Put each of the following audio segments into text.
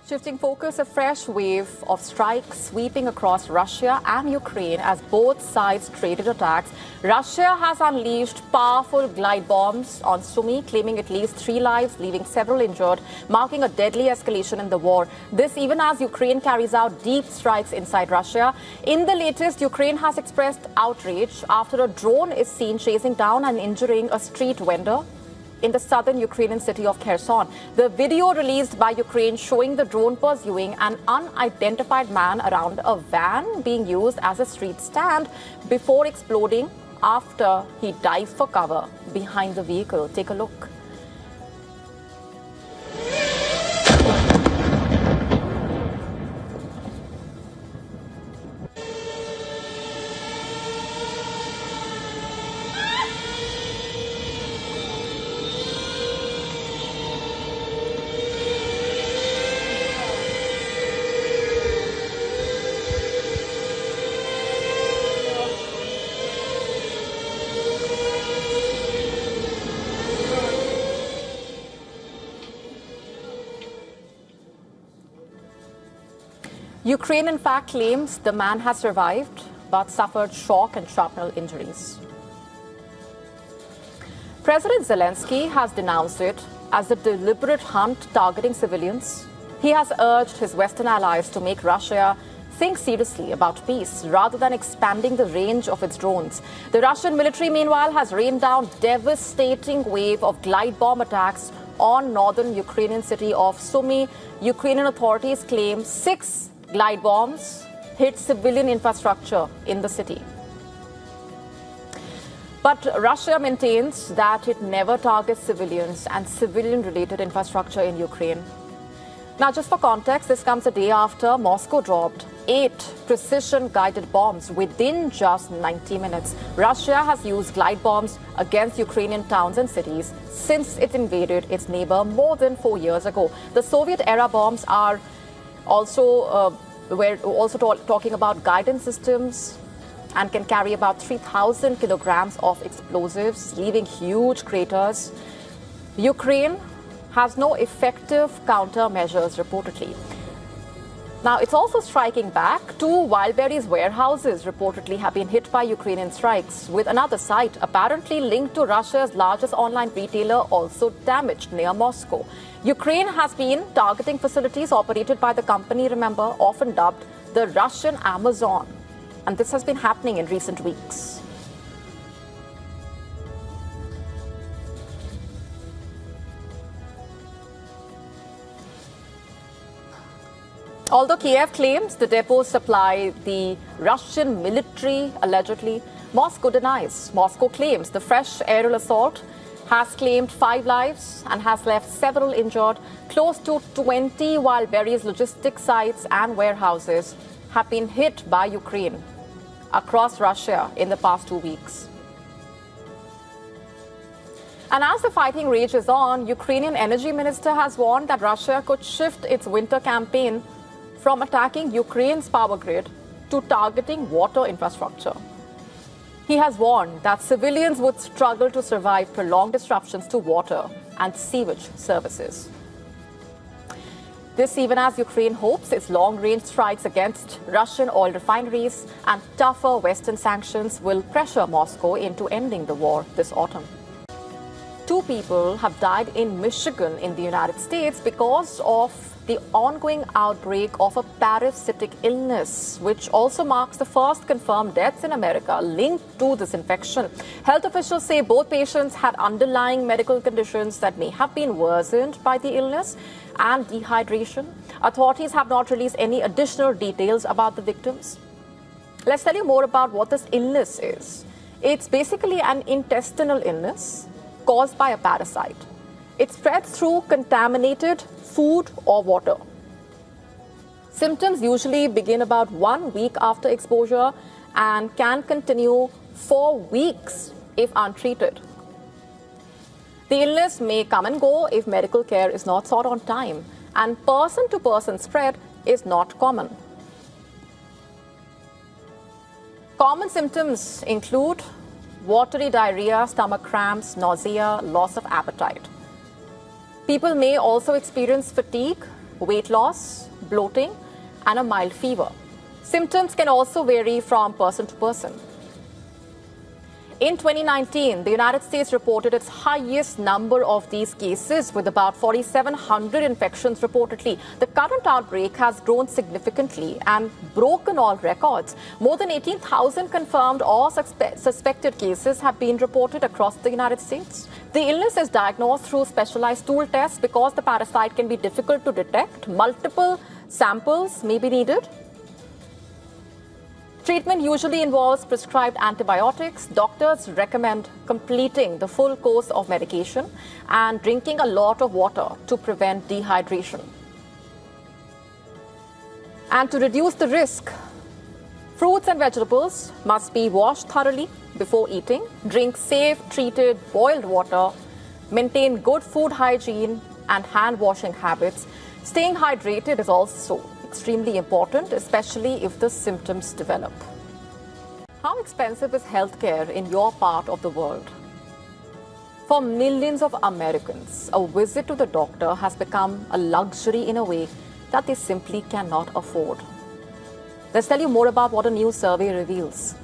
Shifting focus, a fresh wave of strikes sweeping across Russia and Ukraine as both sides traded attacks. Russia has unleashed powerful glide bombs on Sumy, claiming at least 3 lives, leaving several injured, marking a deadly escalation in the war. This even as Ukraine carries out deep strikes inside Russia. In the latest, Ukraine has expressed outrage after a drone is seen chasing down and injuring a street vendor in the southern Ukrainian city of Kherson. The video released by Ukraine showing the drone pursuing an unidentified man around a van being used as a street stand before exploding after he dived for cover behind the vehicle. Take a look. Ukraine, in fact, claims the man has survived but suffered shock and shrapnel injuries. President Zelensky has denounced it as a deliberate hunt targeting civilians. He has urged his Western allies to make Russia think seriously about peace rather than expanding the range of its drones. The Russian military, meanwhile, has rained down devastating wave of glide bomb attacks on northern Ukrainian city of Sumy. Ukrainian authorities claim 6 glide bombs hit civilian infrastructure in the city. But Russia maintains that it never targets civilians and civilian-related infrastructure in Ukraine. Now, just for context, this comes a day after Moscow dropped 8 precision-guided bombs within just 90 minutes. Russia has used glide bombs against Ukrainian towns and cities since it invaded its neighbor more than 4 years ago. The Soviet-era bombs are we're also talking about guidance systems and can carry about 3,000 kilograms of explosives, leaving huge craters. Ukraine has no effective countermeasures, reportedly. Now, it's also striking back. 2 Wildberries warehouses reportedly have been hit by Ukrainian strikes, with another site apparently linked to Russia's largest online retailer also damaged near Moscow. Ukraine has been targeting facilities operated by the company, remember, often dubbed the Russian Amazon. And this has been happening in recent weeks. Although Kiev claims the depots supply the Russian military, allegedly, Moscow denies. Moscow claims the fresh aerial assault has claimed 5 lives and has left several injured. Close to 20 Wildberries logistics sites and warehouses have been hit by Ukraine across Russia in the past 2 weeks. And as the fighting rages on, Ukrainian energy minister has warned that Russia could shift its winter campaign from attacking Ukraine's power grid to targeting water infrastructure. He has warned that civilians would struggle to survive prolonged disruptions to water and sewage services. This even as Ukraine hopes its long-range strikes against Russian oil refineries and tougher Western sanctions will pressure Moscow into ending the war this autumn. 2 people have died in Michigan in the United States because of the ongoing outbreak of a parasitic illness, which also marks the first confirmed deaths in America linked to this infection. Health officials say both patients had underlying medical conditions that may have been worsened by the illness and dehydration. Authorities have not released any additional details about the victims. Let's tell you more about what this illness is. It's basically an intestinal illness caused by a parasite. It spreads through contaminated food or water. Symptoms usually begin about 1 week after exposure and can continue for weeks if untreated. The illness may come and go if medical care is not sought on time, and person-to-person spread is not common. Common symptoms include watery diarrhea, stomach cramps, nausea, loss of appetite. People may also experience fatigue, weight loss, bloating, and a mild fever. Symptoms can also vary from person to person. In 2019, the United States reported its highest number of these cases, with about 4,700 infections reportedly. The current outbreak has grown significantly and broken all records. More than 18,000 confirmed or suspected cases have been reported across the United States. The illness is diagnosed through specialized stool tests because the parasite can be difficult to detect. Multiple samples may be needed. Treatment usually involves prescribed antibiotics. Doctors recommend completing the full course of medication and drinking a lot of water to prevent dehydration. And to reduce the risk, fruits and vegetables must be washed thoroughly before eating. Drink safe, treated, boiled water. Maintain good food hygiene and hand washing habits. Staying hydrated is also extremely important, especially if the symptoms develop. How expensive is healthcare in your part of the world? For millions of Americans, a visit to the doctor has become a luxury in a way that they simply cannot afford. Let's tell you more about what a new survey reveals.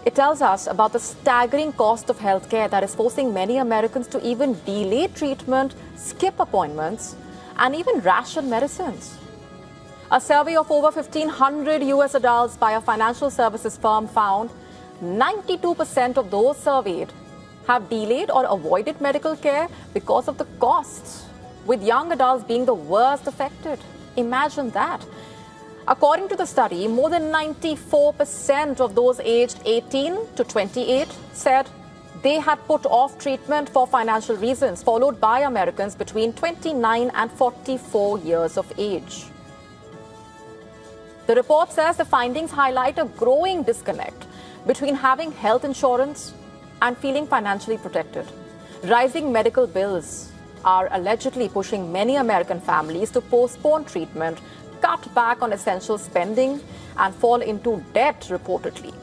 It tells us about the staggering cost of healthcare that is forcing many Americans to even delay treatment, skip appointments, and even ration medicines. A survey of over 1,500 US adults by a financial services firm found 92% of those surveyed have delayed or avoided medical care because of the costs, with young adults being the worst affected. Imagine that. According to the study, more than 94% of those aged 18 to 28 said they had put off treatment for financial reasons, followed by Americans between 29 and 44 years of age. The report says the findings highlight a growing disconnect between having health insurance and feeling financially protected. Rising medical bills are allegedly pushing many American families to postpone treatment, cut back on essential spending, and fall into debt, reportedly.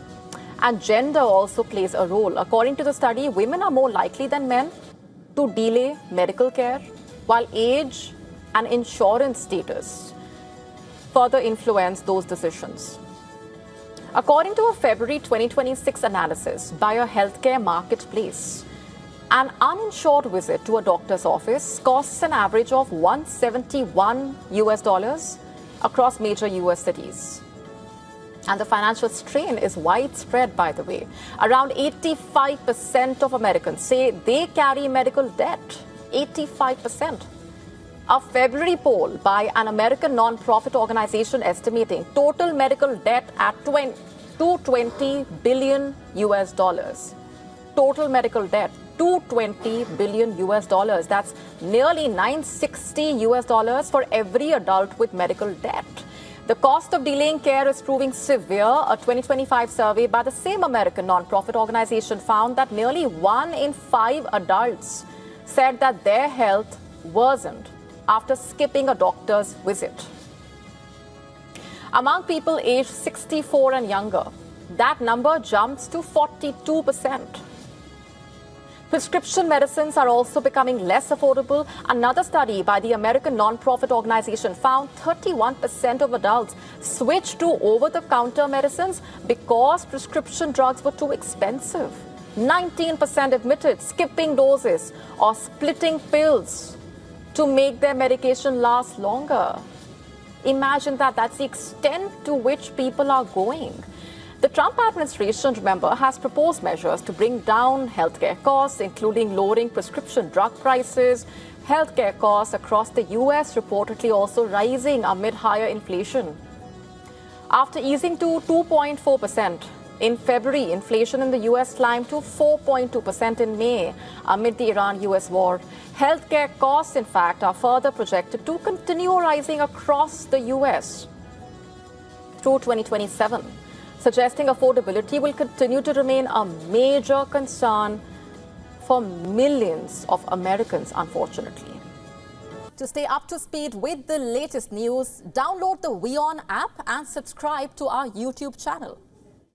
And gender also plays a role. According to the study, women are more likely than men to delay medical care, while age and insurance status further influence those decisions. According to a February 2026 analysis by a healthcare marketplace, an uninsured visit to a doctor's office costs an average of $171 US across major US cities. And the financial strain is widespread, by the way. Around 85% of Americans say they carry medical debt. 85%. A February poll by an American non-profit organization estimating total medical debt at $220 billion US. Total medical debt, $220 billion US. That's nearly $960 US for every adult with medical debt. The cost of delaying care is proving severe. A 2025 survey by the same American non-profit organization found that nearly 1 in 5 adults said that their health worsened after skipping a doctor's visit. Among people aged 64 and younger, that number jumps to 42%. Prescription medicines are also becoming less affordable. Another study by the American non-profit organization found 31% of adults switched to over-the-counter medicines because prescription drugs were too expensive. 19% admitted skipping doses or splitting pills to make their medication last longer. Imagine that. That's the extent to which people are going. The Trump administration, remember, has proposed measures to bring down healthcare costs, including lowering prescription drug prices. Healthcare costs across the U.S. reportedly also rising amid higher inflation. After easing to 2.4% in February, inflation in the U.S. climbed to 4.2% in May amid the Iran-U.S. war. Healthcare costs, in fact, are further projected to continue rising across the U.S. through 2027. Suggesting affordability will continue to remain a major concern for millions of Americans, unfortunately. To stay up to speed with the latest news, download the WION app and subscribe to our YouTube channel.